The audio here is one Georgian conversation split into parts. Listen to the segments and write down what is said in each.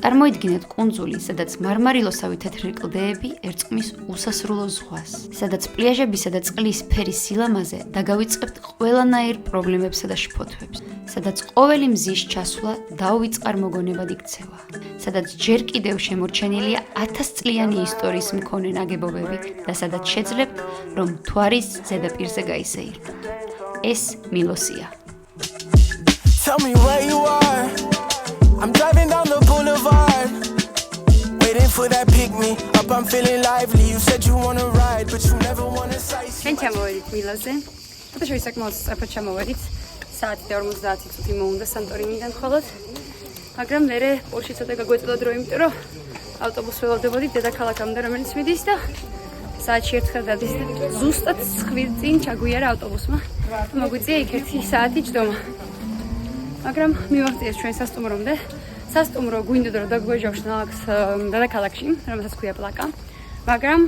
წარმოიდგინეთ კუნძული, სადაც მარმარილოსავი თეთრი კლდეები ერწყმის უსასრულო ზღვას, სადაც პლიაჟებისა და წყლის ფერის სილამაზე დაგავიწყებთ ყველანაირ პრობლემებსა და შფოთვებს, სადაც ყოველი მზის ჩასვლა დაუვიწყარ მოგონებად იქცევა, სადაც ჯერ კიდევ შემორჩენილია 1000 წლიანი ისტორიის მქონე ნაგებობები და სადაც შეძლებთ, რომ მთვარის ზედაპირზე გაისეირნოთ. ეს მილოსია. Tell me where you are. I'm driving down the boulevard, waiting for that pick me up. I'm feeling lively. You said you wanna ride, but you never wanna sightsee. ჩვენ ჩამოვედით მილოზე. ფოტოში საკმაოდ სწრაფად ჩამოვედით. საათი 50 წუთი მოუნდა სანტორინიდან ხოლოდ. მაგრამ მე პორში ცოტა გაგვეწოდა დრო, იმიტომ რომ ავტობუსს ველოდებოდით დედაქალაქამდე, რომელიც მიდის და საათში ერთხელ დადის და ზუსტად 7 წინ ჩაგვიარა ავტობუსმა. მოგვიწია იქ 1 საათი ჯდომა. მაგრამ მივაღწიეს ჩვენ სასტუმრომდე. სასტუმრო გვინდოდა რომ დაგვეჯავშნა აქ დედაქალაქში, რომელსაც ქვია პლაკა. მაგრამ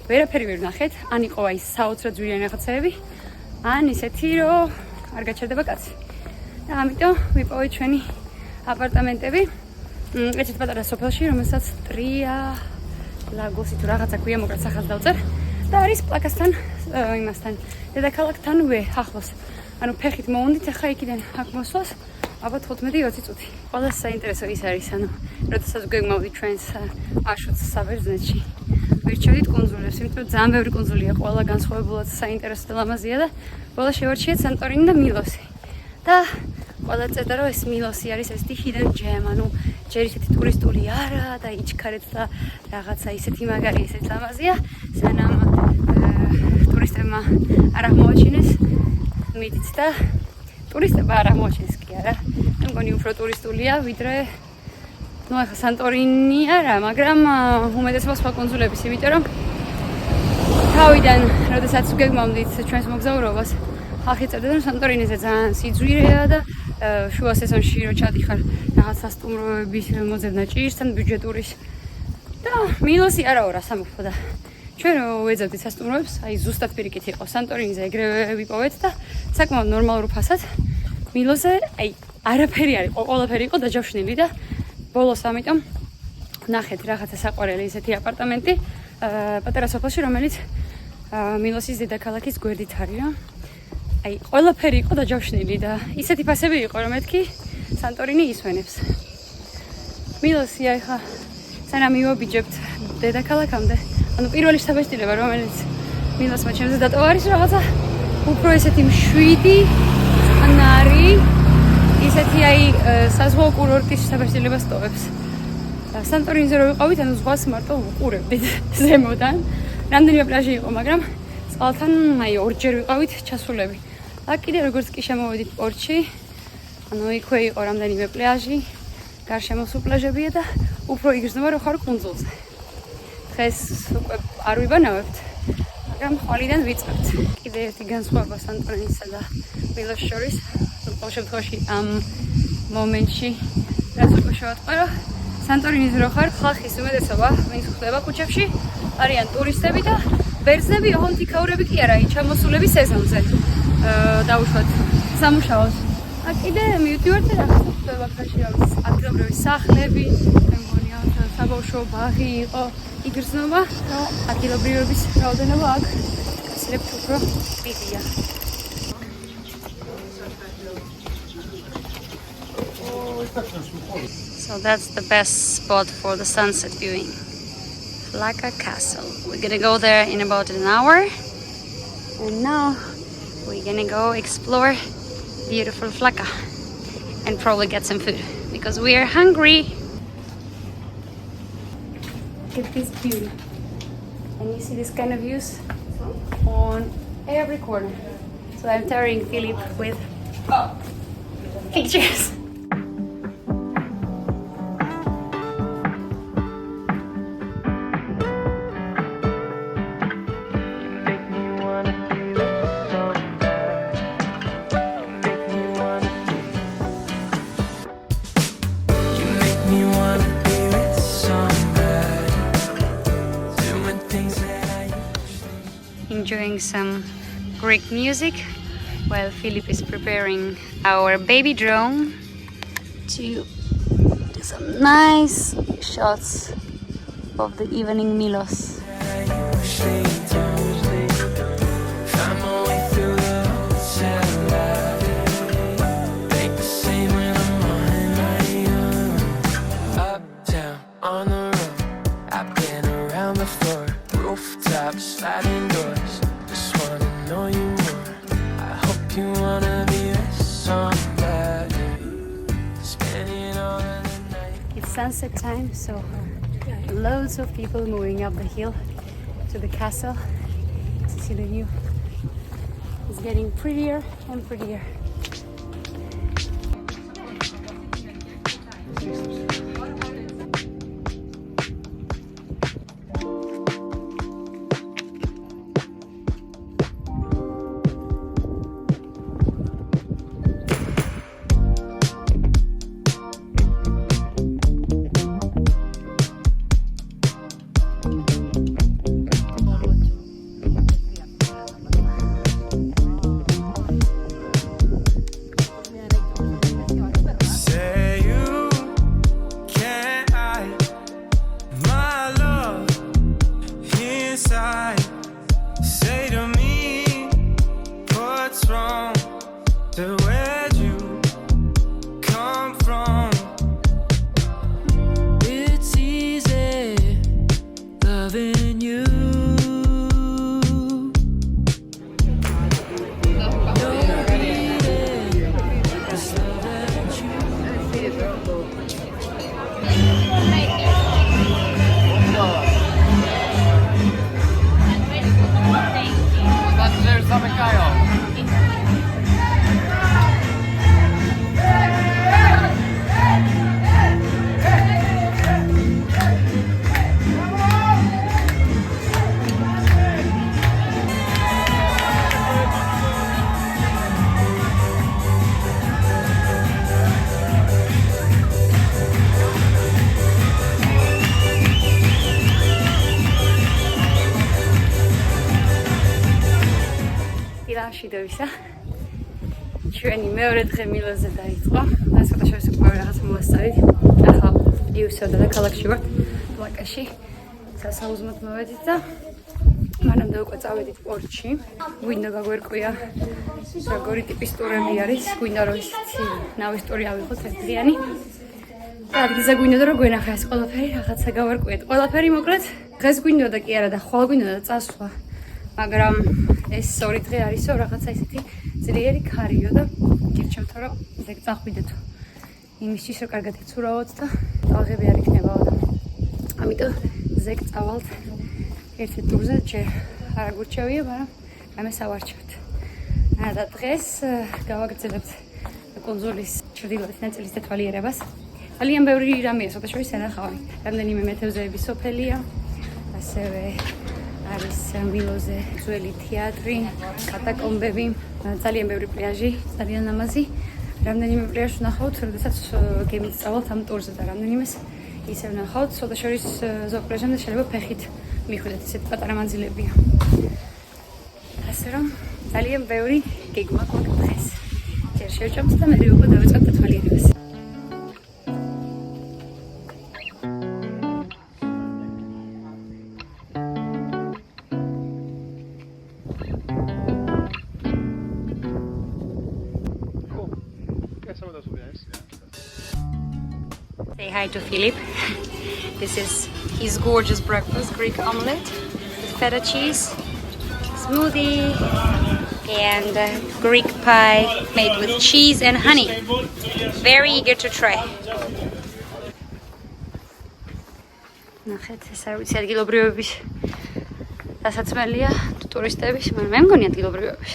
ვერაფერი ვერ ვნახეთ, ან იყო აი საოცრად ძვირიანი რაღაცეები, ან ისეთი რომ არ გაჩერდება კაცი. და ამიტომ ვიპოვეთ ჩვენი აპარტამენტები ესეთ პატარა სოფელში, რომელსაც ტრია ლაგოსი თუ რაღაცა ქვია, მოკლედ სახელს დავწერ. და არის პლაკასთან, იმასთან, დედაქალაქთანვე ახლოს. ანუ ფეხით მოვუნდით, ახლა იქიდან აქ მოსვლას ალბათ 15-20 წუთი. ყველაზე საინტერესო ის არის, ანუ როდესაც გვეგმავდით ჩვენს მარშრუტს საბერძნეთში. ვირჩევდით კუნძულებს, იმიტომ რომ ძალიან ბევრი კუნძულია, ყველა განსხვავებულად საინტერესო და ლამაზია და ბოლოს შევარჩიეთ სანტორინი და მილოსი. და ყველა წერდა რომ ეს მილოსი არის ესეთი hidden gem, ანუ ჯერ ისეთი ტურისტული არა და იჩქარეთ და რაღაცა ისეთი მაგარი, ისეთი ლამაზია, სანამ ტურისტებმა არ აღმოაჩინეს. მიდიც და ტურისტებმა არ აღმოაჩინეს კი არა. მე მგონი უფრო ტურისტულია, ვიდრე ნუ ახლა სანტორინი არა, მაგრამ უმეტესობა სხვა კუნძულების, იმიტომ რომ თავიდან, როდესაც გეგმავდით ჩვენს მოგზაურობას, ხალხი წერდა რომ სანტორინიზე ძალიან სიძვირეა და შუა სეზონში რო ჩადიხარ რაღაც სასტუმროების მოძებნა ჭირს ან ბიუჯეტურის. და მილოსი არა ორას ამოფხო და ჩვენ რო ვეძებდით სასტუმროებს, აი ზუსტად პირიქით იყო სანტორინიზე ეგრევე ვიპოვეთ და საკმაოდ ნორმალურ ფასად. მილოზე აი არაფერი არ იყო, ყველაფერი იყო დაჯავშნილი და ბოლოს ამიტომ ნახეთ რაღაცა საყვარელი ისეთი აპარტამენტი პატარა სოფელში, რომელიც მილოსის დედაქალაქის გვერდით არის, რა. აი ყველაფერი იყო დაჯავშნილი და ისეთი ფასები იყო, რომ მეთქი სანტორინი ისვენებს. მილოსი ახლა სანამ მივაბიჯებთ დედაქალაქამდე, ანუ პირველი საბეჭდილება, რომელიც მილოსმა ჩემზე დატოვა არის რაღაცა უფრო ესეთი მშვიდი, წყნარი, ისეთი აი საზღვაო კურორტის საბეჭდილებას ტოვებს. სანტორინზე რო ვიყავით, ანუ ზღვას მარტო ვუყურებდით ზემოდან. რამდენიმე პლაჟი იყო, მაგრამ წყალთან აი ორჯერ ვიყავით ჩასულები. აქ კიდე როგორც კი შემოვედით პორტში, ანუ იქვე იყო რამდენიმე პლაჟი, გარშემო სულ პლაჟებია და უფრო იგრძნობა რომ ხარ კუნძულზე. დღეს უკვე არ ვიბანავებთ, მაგრამ ხვალიდან ვიწყებთ. კიდე ერთი განსხვავება სანტორინისა და მილოს შორის, ყოველ შემთხვევაში ამ მომენტში რაც უკვე შევატყო, რომ სანტორინის რო ხარ, ხალხის უმეტესობა, ვინც ხდება ქუჩებში, არიან ტურისტები და ბერძნები, ოღონდ იქაურები კი არა, ჩამოსულები სეზონზე. დაუშვათ სამუშაოს. აქ კიდე მივდივართ და რაღაცა ხდება ქაში, რაღაც ადგილობრივი სახლები, მე მგონი საბავშვო ბაღი იყო, იგრძნობა, რომ ადგილობრივების რაოდენობა აქ კაცლებთ უფრო დიდია. So that's the best spot for the sunset viewing. Flaka Castle. We're gonna go there in about an hour. And now we're gonna go explore beautiful Flaka and probably get some food because we are hungry. Look at this beauty. And you see this kind of views on every corner. So I'm tiring Philip with pictures. Enjoying some Greek music while Philip is preparing our baby drone to do some nice shots of the evening Milos. On the road, I've been around the floor, rooftops, sliding doors. Just wanna know you more. I hope you wanna be with somebody, spending all of the night. It's sunset time, so loads of people moving up the hill to the castle to see the view. It's getting prettier and prettier. შიდევისა ჩვენი მეორე დღე მილოზე დაიწყო. და საერთაშორისო უკვე რაღაცა მოასწარით. ახლა იუსოდა და ქალაქში ვართ, ლაკაში. სასაუზმოდ მოვედით და მანამდე უკვე წავედით პორტში. გვინდა გაგვერკვია როგორი ტიპის ტურები არის. გვინდა რომ ისეთი ნავის ტური ავიღოთ ერთდღიანი. და ადგილზე გვინდა რომ გვენახა ეს ყველაფერი, რაღაცა გავარკვიეთ. ყველაფერი მოკლედ დღეს გვინდოდა კი არა და ხვალ გვინდოდა წასვლა. მაგრამ ეს ორი დღე არისო რაღაცა ისეთი ძლიერი ქარიო და გირჩევთ რომ ზეგ წახვიდეთ იმისთვის რომ კარგად იცურავოთ და ტალღები არ იქნებაო და ამიტომ ზეგ წავალთ ერთი ტურზე ჯერ არ გურჩევია მაგრამ ამას ავარჩევთ და დღეს გავაგრძელებთ კონზოლის ჩრდილოეთ ნაწილის დათვალიერებას ძალიან ბევრი რამეა საერთაშორის ენახავი რამდენიმე მეთევზეების სოფელია ასევე არის მილოზე ძველი თეატრი, კატაკომბები, ძალიან ბევრი პლაჟი, ძალიან ლამაზი. რამდენიმე პლაჟს ვნახავთ, როდესაც გემით წავალთ ამ ტურზე და რამდენიმეს ისე ვნახავთ, საერთაშორის ზოგ პლაჟამდე შეიძლება ფეხით მიხვიდეთ, ისეთ პატარა მანძილებია. ასე რომ ძალიან ბევრი გეგმა გვაქვს დღეს. ჯერ შევჭამთ და მე უკვე დავიწყებთ დათვალიერებას. Say hi to Philip. This is his gorgeous breakfast, Greek omelette with feta cheese, smoothie, and Greek pie made with cheese and honey. Very eager to try. ნახეთ, ეს არ ვიცი ადგილობრივების დასაცმელია ტურისტების, მაგრამ მე მგონი ადგილობრივების.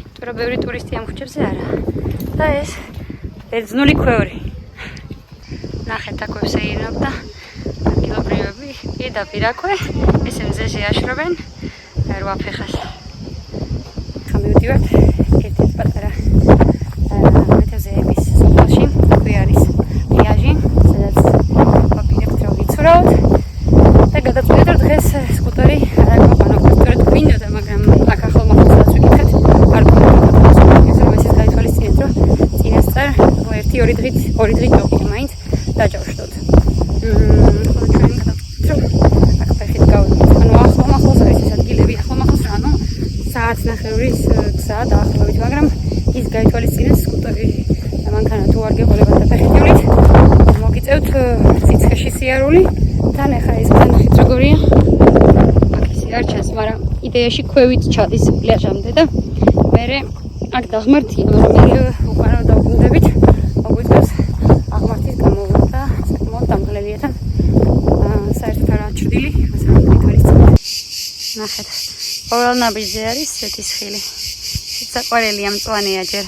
იმიტომ რომ ბევრი ტურისტი ამ ქუჩებზე არა. და ეს ბერძნული ქვევრი. ნახეთ აქვე ვსეირნობდა ადგილობრივები პირდაპირ აქვე ესე მზეზე აშრობენ 8 ფეხას. ხა მივდივართ ერთ-ერთ პატარა მეთევზეების სოფელში. აქვე არის პლაჟი, სადაც ვაპირებთ რომ ვიცურავთ და გადაწყვეტეთ რომ დღეს სკუტერი არ აგვაყენოთ. სწორედ გვინდოდა, მაგრამ აქ ახალ მოხდას ვიკითხეთ. არ გვინდოდა რომ ეს გაითვალისწინეთ რომ წინასწარ ერთი ორი დღით დაჭავშდოთ. ნახევრის გზა დაახლოებით, მაგრამ ის გაითვალისწინეს სკუტერი და მანქანა თუ არ გეყოლებათ და ფეხით მოგიწევთ ციცქეში სიარული. თან ახლა ეს განხით როგორია? აქ ისე არ ჩანს, მაგრამ იდეაში ქვევით ჩადის პლაჟამდე და მერე აქ დაღმართია, მაგრამ მე უკანო დავბრუნდებით მოგვიწევს აღმართის გამოვლა და საკმაოდ დამღლელია თან საერთოდ არა ჩრდილი, მასალა გაითვალისწინეთ. ნახეთ. Oral ნაბიჯზე არის ზეთისხილი. საყვარელია მწვანეა ჯერ.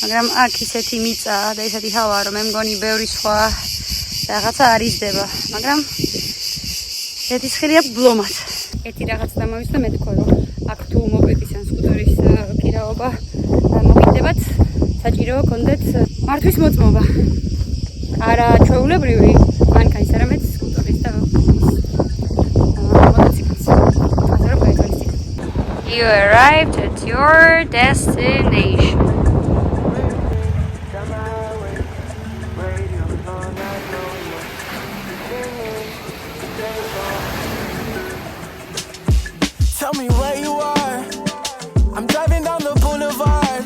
მაგრამ აქ ისეთი მიწაა და ისეთი ჰავა, რომ მე მგონი ბევრი სხვა რაღაცა არ იზრდება, მაგრამ ზეთისხილი აქვს ბლომად. ერთი რაღაც დამოვიწყდა მე თქვა, რომ აქ თუ მოგვედის ან სკუტერის ქირაობა მოგიდებათ, საჭიროა გქონდეთ მართვის მოწმობა. არა ჩვეულებრივი მანქანის, არამედ სკუტერის და You arrived at your destination. Tell me where you are. I'm driving down the boulevard,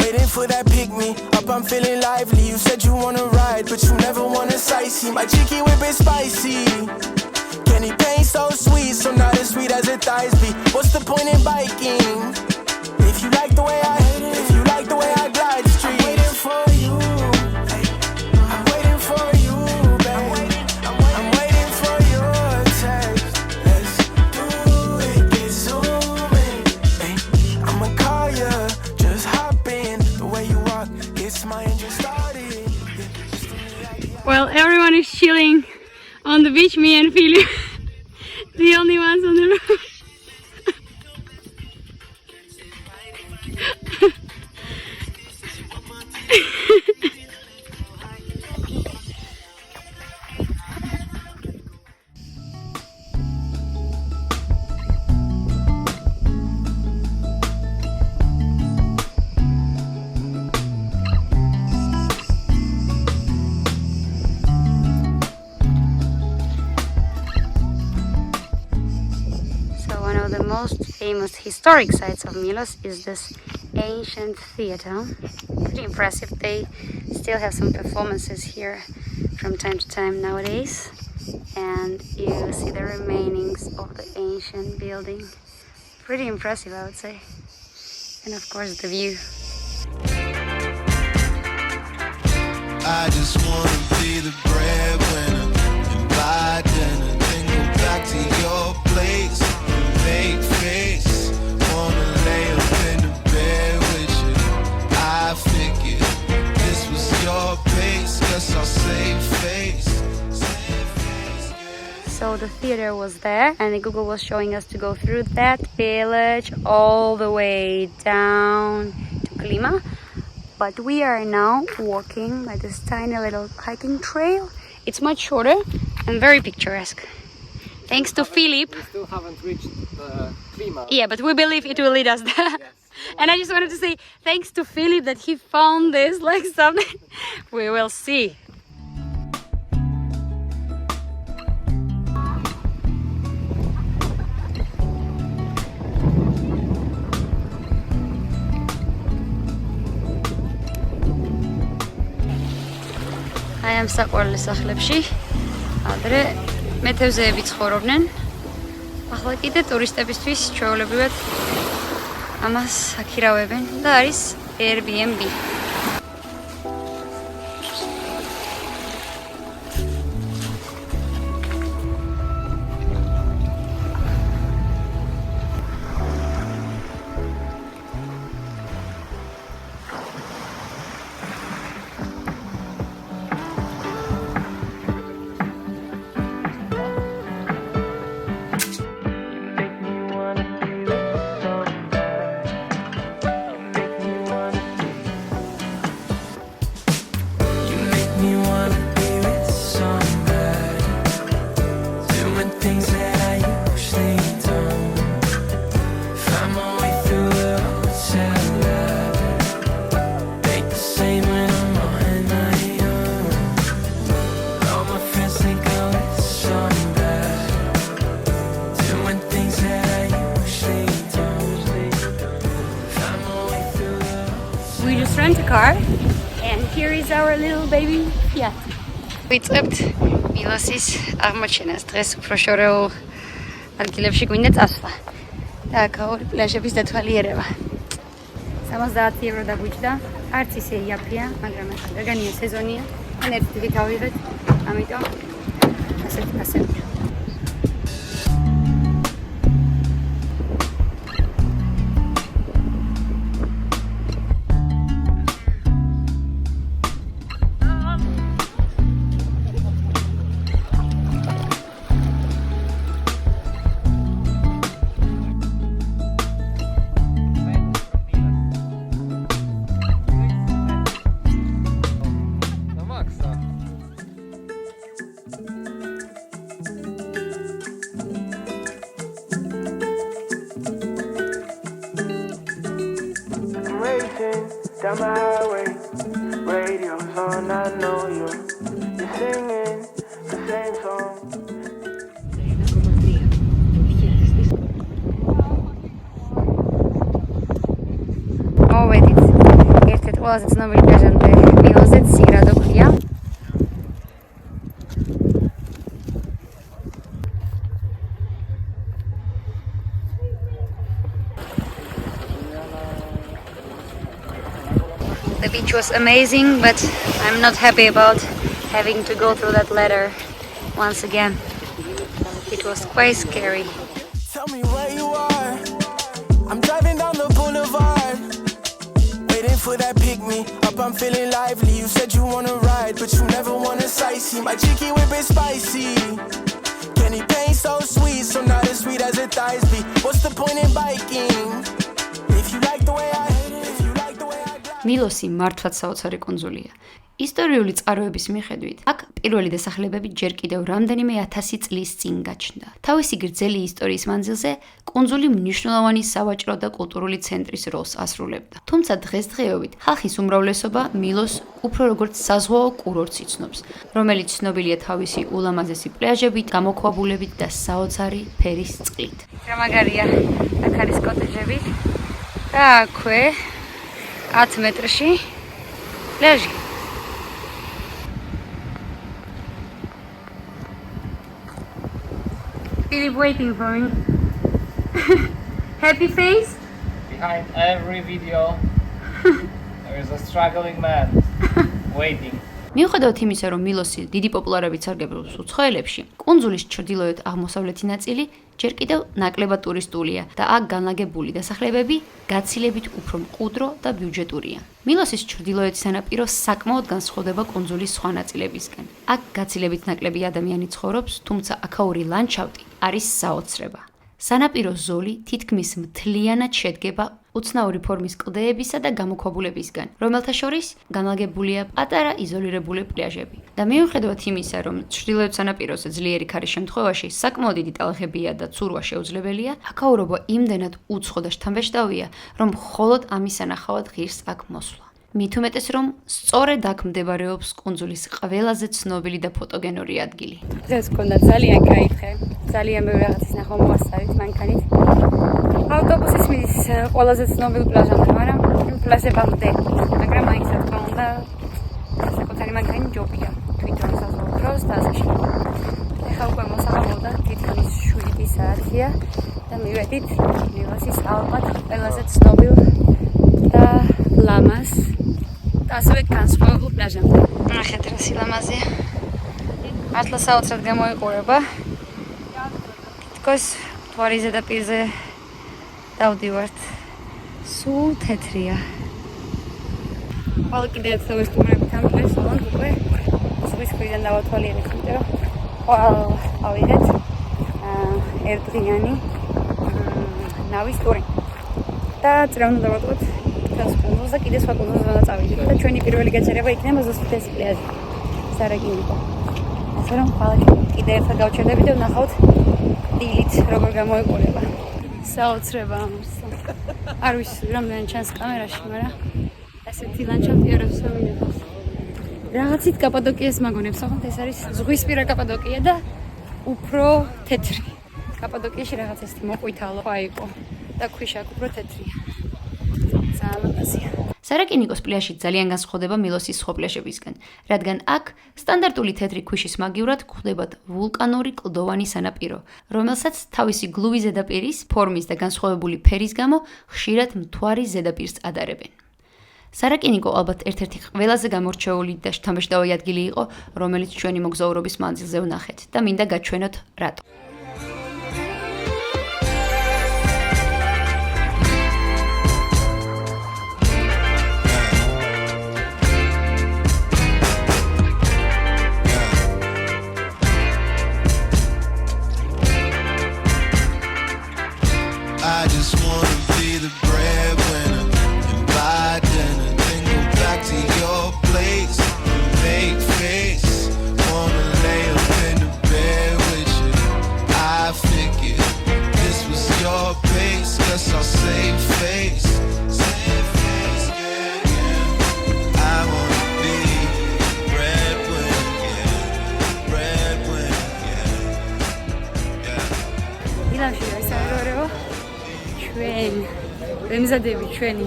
waiting for that pick me up. I'm feeling lively. You said you wanna ride, but you never wanna sightsee. My cheeky whip is spicy. Candy paint so sweet, so not as sweet as it thighs be. What's the point in biking if you like the way I glide the street? I'm waiting for you. I'm waiting for you, babe. I'm waiting for your text. Let's do it, get zooming. Hey, I'ma call ya, just hop in. The way you walk gets my engine started. Well, everyone is chilling on the beach, me and Philip. The only ones on the roof. The most famous historic sites of Milos is this ancient theater. Pretty impressive. They still have some performances here from time to time nowadays, and you see the remainings of the ancient building. Pretty impressive, I would say. And of course the view. I just want to be the breadwinner and buy dinner, then go back to your place. Make face, wanna lay up in the bed with you. I figured this was your pace, guess I'll save face. So the theater was there, and Google was showing us to go through that village all the way down to Klima. But we are now walking by this tiny little hiking trail. It's much shorter and very picturesque. Thanks to Philip. We still haven't reached the Klima. Yeah, but we believe it will lead us there. Yes. And I just wanted to say thanks to Philip that he found this like something. We will see. I am საყვარელი სახლებში. ადრე მეთევზეები ცხოვრობდნენ. ახლა კიდე ტურისტებისთვის ჩვეულებრივად ამას აქირავებენ და არის Airbnb. car and here is our little baby Fiat. ვიწყებთ მილოსის აღმოჩენას. დღეს უფრო შორეულ ადგილებში გვინდა წასვლა და აქაური პლაჟების დათვალიერება. 70 евро დაგვიჭდა. არც ისე იაფია, მაგრამ ახლა რეგანია სეზონია. ან ერთი თვით ავიღეთ, ამიტომ ასეთი ფასებია. Down my highway, radio's on, I know you're singing the same song. მოვედით ერთ-ერთ ყველაზე ცნობილი პლაჟამდე მილოზე სიგრადო ქვია. The beach was amazing, but I'm not happy about having to go through that ladder once again. It was quite scary. Tell me where you are. I'm driving down the boulevard, waiting for that pick me up. I'm feeling lively. You said you wanna ride, but you never wanna sightsee. My chicken whip is spicy. Candy paint so sweet, so not as sweet as it thighs be. What's the point in biking if you like the way I hit it? If you like the way I glide. მილოსი მართლაც საოცარი კუნძულია. ისტორიული წყაროების მიხედვით, აქ პირველი დასახლებები ჯერ კიდევ რამდენიმე 1000 წლის წინ გაჩნდა. თავისი გრძელი ისტორიის მანძილზე კუნძული მნიშვნელოვანი სავაჭრო და კულტურული ცენტრის როლს ასრულებდა. თუმცა დღესდღეობით ხალხის უმრავლესობა მილოს უფრო როგორც საზღვაო კურორტს იცნობს, რომელიც ცნობილია თავისი ულამაზესი პლაჟებით, გამოქვაბულებით და საოცარი ფერის წყლით. Გამაგარია აქ არის კოტეჯები და აქვე 10 მეტრში პლაჟი. Philip waiting for me. Happy face? Behind every video, there is a struggling man waiting. მიუხედავად იმისა, რომ მილოსი დიდი პოპულარობით სარგებლობს უცხოელებში, კუნძულის ჩრდილოეთ აღმოსავლეთი ნაწილი ჯერ კიდევ ნაკლებად ტურისტულია და აქ განლაგებული დასახლებები გაცილებით უფრო მყუდრო და ბიუჯეტურია. მილოსის ჩრდილოეთი სანაპირო საკმაოდ განსხვავდება კუნძულის სხვა ნაწილებისგან. აქ გაცილებით ნაკლები ადამიანი ცხოვრობს, თუმცა აქაური ლანდშაფტი არის საოცრება. სანაპირო ზოლი თითქმის მთლიანად შედგება უცნაური ფორმის კლდეებისა და გამოქვაბულებისგან, რომელთა შორის განლაგებულია პატარა იზოლირებული პლაჟები. და მიუხედავად იმისა, რომ ჩრდილოეთ სანაპიროზე ძლიერი ქარის შემთხვევაში საკმაოდ დიდი ტალღებია და ცურვა შეუძლებელია, აქაურობა იმდენად უცხო და შთამბეჭდავია, რომ მხოლოდ ამის სანახავად ღირს აქ მოსვლა. მით უმეტეს, რომ სწორედ აქ მდებარეობს კუნძულის ყველაზე ცნობილი და ფოტოგენური ადგილი. დღეს გქონდა ძალიან კაი დღე. ძალიან ბევრი რაღაცის ნახვა მოვასწავით მანქანით. ავტობუსის მიდის ყველაზე ცნობილ პლაჟამდე, მაგრამ პლაჟებამდე. მაგრამ მაინც რა თქმა უნდა, საკუთარი მანქანი ჯობია. თვითონ საზღვაო დროს და ასე შემდეგ. ეხლა უკვე მოსაღამოა, თითქმის 7 საათია და მივედით მილოსის ალბათ ყველაზე ცნობილ და ლამაზ და ასევე განსხვავებულ პლაჟამდე. ნახეთ რა სილამაზეა. მართლა საოცრად გამოიყურება. თქოს მთვარის ზედაპირზე დავდივართ. სულ თეთრია. ყოველ კიდევ ვესტუმრებით ამ დღეს უკვე ზღვის მხრიდან დავათვალიერეთ, იმიტომ რომ ავიღეთ ერთდღიანი ნავის ტური. და წრეუნ დავატოვოთ თავს კუნძულს და კიდე სხვა კუნძულზე წავიდეთ და ჩვენი პირველი გაჩერება იქნება ზუსტად ეს პლაჟი. სარაგინიკო. ასე რომ კიდე ერთხელ გავჩერდებით და ვნახავთ დილით როგორ გამოიყურება. საოცრება ამასა. არ ვიცი რამდენი ჩანს კამერაში, მაგრამ ასეთი ლანდშაფტია რომ სამინებას. რაღაცით კაპადოკიას მაგონებს, ხო? ეს არის ზღვისპირა კაპადოკია და უფრო თეთრი. კაპადოკიაში რაღაც ესეთი მოყვითალო იყო და ქვიშაკ უფრო თეთრია. სარაკინიკოს პლიაჟი ძალიან განსხვავდება მილოსის სხვა პლიაჟებისგან, რადგან აქ სტანდარტული თეთრი ქვიშის მაგივრად გვხვდებათ ვულკანური კლდოვანი სანაპირო, რომელსაც თავისი გლუვი ზედაპირის, ფორმის და განსხვავებული ფერის გამო ხშირად მთვარის ზედაპირს ადარებენ. სარაკინიკო ალბათ ერთ-ერთი ყველაზე გამორჩეული და შთამბეჭდავი ადგილი იყო, რომელიც ჩვენი მოგზაურობის მანძილზე ვნახეთ და მინდა გაჩვენოთ რატო. I just wanna be the breadwinner and buy dinner, then go back to your place and make face. Wanna lay up in the bed with you. I figured this was your pace, guess I'll save face. Save face, yeah, yeah. I wanna be breadwinner, yeah, breadwinner, yeah, yeah. ილამში ეს არის ჩვენ ვემზადები ჩვენი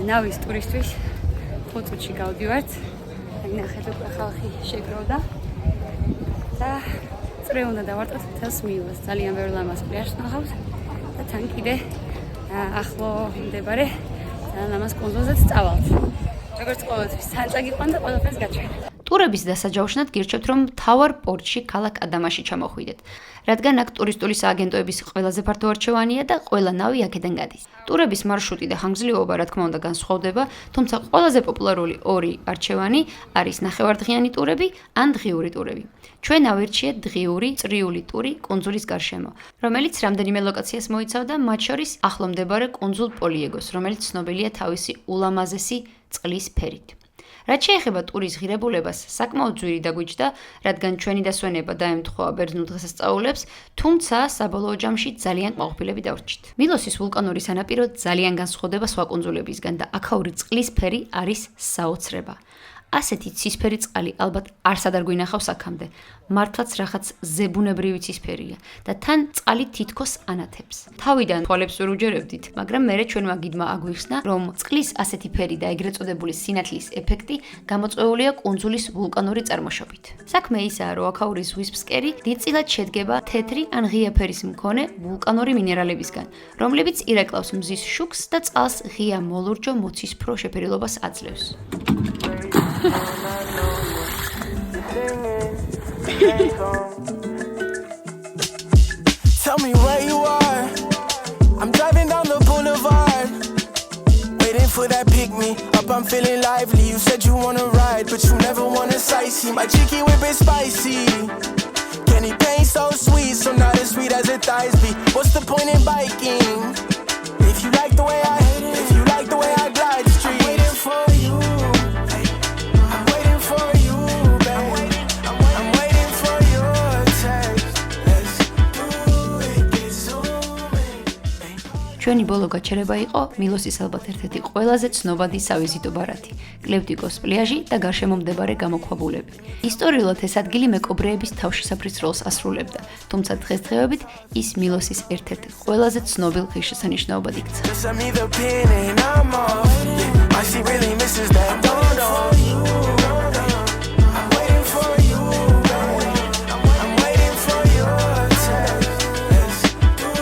ნავის ტურისტვის 5 წუთში გავდივართ. ნახეთ უკვე ხალხი შეგროვდა და წრე უნდა დავარტყოთ მთელს მილოს. ძალიან ბევრი ლამაზ პლიაჟს ნახავთ და თან კიდე ახლო მდებარე ძალიან ლამაზ კუნძულზეც წავალთ. როგორც ყოველთვის სანწა გიყვან და ყველაფერს გაჩვენე. ტურების დასაჯავრშნად გირჩევთ, რომ მთავარ პორტში ქალაქ ადამაში ჩამოხვიდეთ, რადგან აქ ტურისტული სააგენტოების ყველაზე ფართო არჩევანია და ყველა ნავი აქედან გადის. ტურების მარშრუტი და ხანგრძლივობა, რა თქმა უნდა, განსხვავდება, თუმცა ყველაზე პოპულარული ორი არჩევანი არის ნახევარდღიანი ტურები ან დღიური ტურები. ჩვენ ავირჩიეთ დღიური, წრიული ტური კუნძულის გარშემო, რომელიც რამდენიმე ლოკაციას მოიცავდა, მათ შორის ახლო მდებარე კუნძულ პოლიეგოს, რომელიც ცნობილია თავისი ულამაზესი წყლის ფერით. რაც შეეხება ტურის ღირებულებას, საკმაოდ ძვირი დაგვიჯდა, რადგან ჩვენი დასვენება დაემთხვა ბერძნულ დღესასწაულებს, თუმცა საბოლოო ჯამში ძალიან კმაყოფილები დავრჩით. მილოსის ვულკანური სანაპირო ძალიან განსხვავდება სხვა კუნძულებისგან და აქაური წყლის ფერი არის საოცრება. ასეთი ცისფერი წყალი ალბათ არსად არ გვინახავს აქამდე. მართლაც რაღაც ზებუნებრივი ცისფერია და თან წყალი თითქოს ანათებს. თავიდან თვალებს ვერ უჯერებდით, მაგრამ მერე ჩვენმა გიდმა აგვიხსნა, რომ წყლის ასეთი ფერი და ეგრეთ წოდებული სინათლის ეფექტი გამოწვეულია კუნძულის ვულკანური წარმოშობით. საქმე ისაა, რომ აქაური ზღვის ფსკერი დიდწილად შედგება თეთრი ან ღია ფერის მქონე ვულკანური მინერალებისგან, რომლებიც ირეკლავს მზის შუქს და წყალს ღია მოლურჯო მოცისფრო შეფერილობას აძლევს. Tell me where you are. I'm driving down the boulevard, waiting for that pick me up. I'm feeling lively. You said you wanna ride, but you never wanna sightsee. My cheeky whip is spicy. Candy paint so sweet, so not as sweet as it thighs be. What's the point in biking if you like the way I glide the street? I'm waiting for you. I'm waiting for you, babe. I'm waiting for your text. Let's do it, get zooming. ჩვენი ბოლო გაჩერება იყო მილოსის ალბათ ერთ-ერთი ყველაზე ცნობადი სავიზიტო ბარათი, კლევტიკოს პლიაჟი და გარშემო მდებარე გამოქვაბულები. ისტორიულად ეს ადგილი მეკობრეების თავშესაფრის როლს ასრულებდა, თუმცა დღესდღეობით ის მილოსის ერთ-ერთი ყველაზე ცნობილ ღირსშესანიშნაობად იქცა. Just send me the pin and I'm off. My she really misses that dodo. I'm waiting for you, babe. I'm waiting for your text. Let's do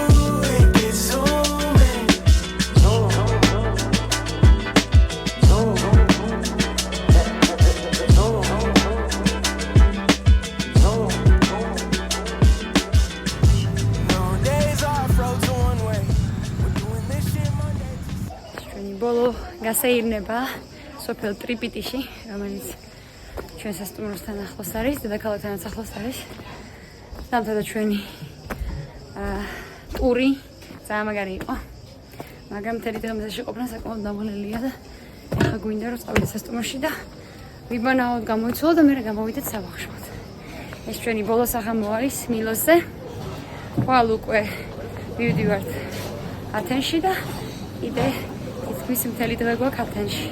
it, get zooming. No days off, road to one way. We're doing this shit Monday. ჩვენი ბოლო გასეირნება სოფელ ტრიპიტიში, რომელიც ჩვენ სასტუმროსთან ახლოს არის, დედაქალაქთანაც ახლოს არის. დამთავრდა ჩვენი ტური, ძალიან მაგარი იყო. მაგრამ მთელი დღემდე ყოფნა საკმაოდ დამღლელია და ეხლა გვინდა რომ წავიდეთ სასტუმროში და ვიბანაოთ, გამოიცვალოთ და მერე გამოვიდეთ საბავშვოდ. ეს ჩვენი ბოლო სახამო არის მილოსზე. ხვალ უკვე მივდივართ ათენში და კიდე თითქმის მთელი დღე გვაქვს ათენში.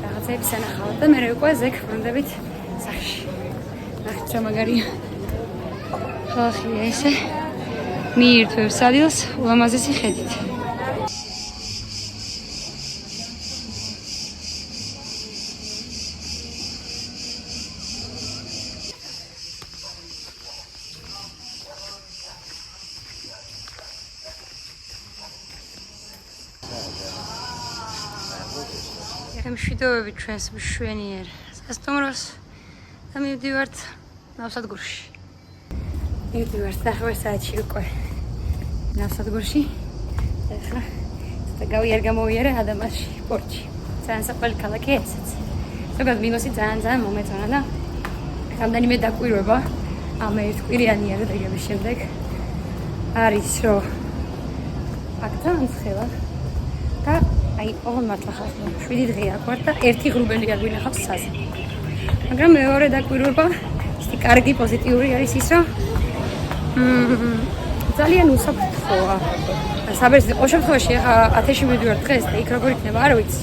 რაღაცები სანახავთ და მერე უკვე ზეგ ვრუნდებით სახში. ნახეთ რა მაგარია. ხალხია ესე მიირთვევს ადილს ულამაზესი ხედით. მშვიდობები ჩვენს მშვენიერ სასტუმროს და მივდივართ ნავსადგურში. მივდივართ 9 საათში უკვე ნავსადგურში. ეხლა გავიარგამოვიარე ადამასში, პორტში. ძალიან საყვარელი ქალაქია ესეც. ზოგადად მინოსი ძალიან მომეწონა და რამდენიმე დაკვირვება ამ ერთკვირიანი არადაგების შემდეგ არის რომ აქ ძალიან ცხელა და აი ოღონდ მართლა ხალხი 7 დღეა აკვარ და ერთი ღრუბელი არ ვინახავს საზზე. მაგრამ მეორე დაკვირვება ისეთი კარგი პოზიტიური არის ის რომ ძალიან უსაფრთხოა. საბერძნეთში ყოველ შემთხვევაში ახლა ათეში მივდივარ დღეს და იქ როგორ იქნება არ ვიცი.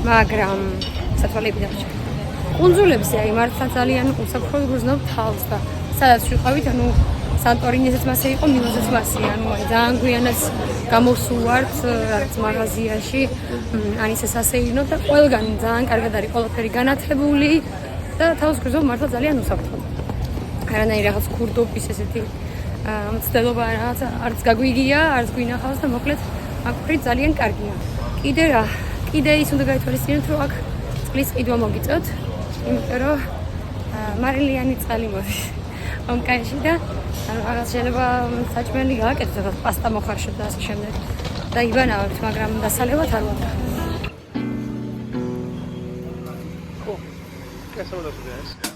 მაგრამ სათვალეები დარჩა. კუნძულებზე აი მართლა ძალიან უსაფრთხოდ გრძნობ თავს და სადაც ვიყავით, ანუ სანტორინიზეც მასე იყო, მინოზეც მასე, ანუ აი ძალიან გვიანაც გამოსულვართ რაღაც მაღაზიაში, ანისეს ასეინო და ყველგან ძალიან კარგად არის ყველაფერი განათებული და თავს გრძნობ მართლა ძალიან უსაფრთხოდ. არანაირი რაღაც ქურდობის ესეთი მცდელობა რაღაც არც გაგვიგია, არც გვინახავს და მოკლედ აქ ძალიან კარგია. კიდე ის უნდა გაითვალისწინოთ, რომ აქ წყლის ყიდვა მოგიწევთ, იმიტომ რომ მარილიანი წყალი მოდის ონკანში და რაღაც შეიძლება საჭმელი გავაკეთოთ, რაღაც პასტა მოხარშოთ და ასე შემდეგ. და იბანავებთ, მაგრამ დასალევად არ ვარ. Cool. Guess what else it is?